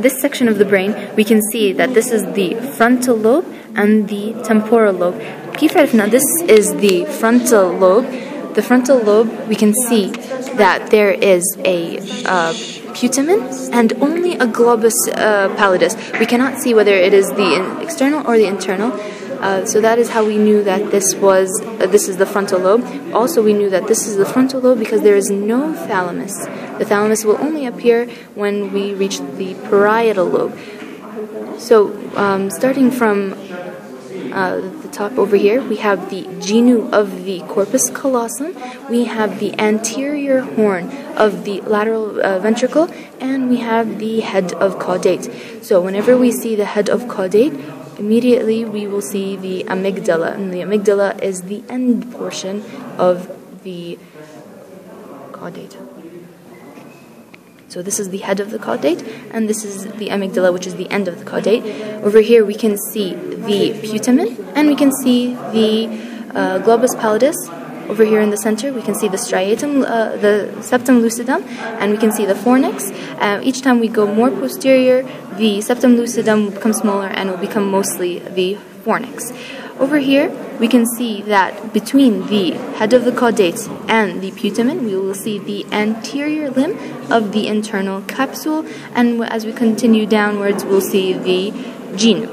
this section of the brain, we can see that this is the frontal lobe and the temporal lobe. Now this is the frontal lobe. The frontal lobe, we can see that there is a putamen and only a globus pallidus. We cannot see whether it is the external or the internal. So that is how we knew that this is the frontal lobe. Also, we knew that this is the frontal lobe because there is no thalamus. The thalamus will only appear when we reach the parietal lobe. So, starting from the top over here, we have the genu of the corpus callosum, we have the anterior horn of the lateral ventricle, and we have the head of caudate. So whenever we see the head of caudate, immediately we will see the amygdala, and the amygdala is the end portion of the caudate. So this is the head of the caudate, and this is the amygdala, which is the end of the caudate. Over here we can see the putamen, and we can see the globus pallidus. Over here in the center we can see the striatum, the septum lucidum, and we can see the fornix. Each time we go more posterior, the septum lucidum will become smaller and will become mostly the fornix. Over here, we can see that between the head of the caudate and the putamen, we will see the anterior limb of the internal capsule, and as we continue downwards, we'll see the genu.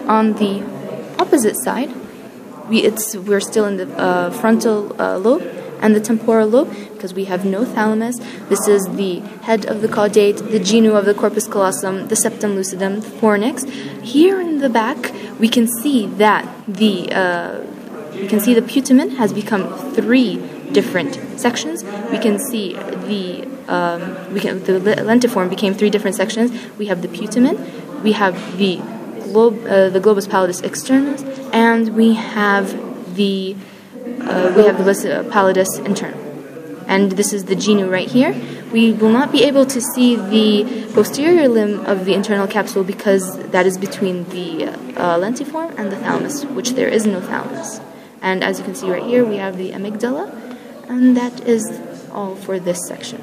On the opposite side, we're still in the frontal lobe and the temporal lobe, because we have no thalamus. This is the head of the caudate, the genu of the corpus callosum, the septum lucidum, the fornix. Here in the back, we can see that the putamen has become 3 different sections. We can see the lentiform became 3 different sections. We have the putamen, we have the globus pallidus externus, and we have the pallidus internal. And this is the genu right here. We will not be able to see the posterior limb of the internal capsule because that is between the lentiform and the thalamus, which there is no thalamus. And as you can see right here, we have the amygdala, and that is all for this section.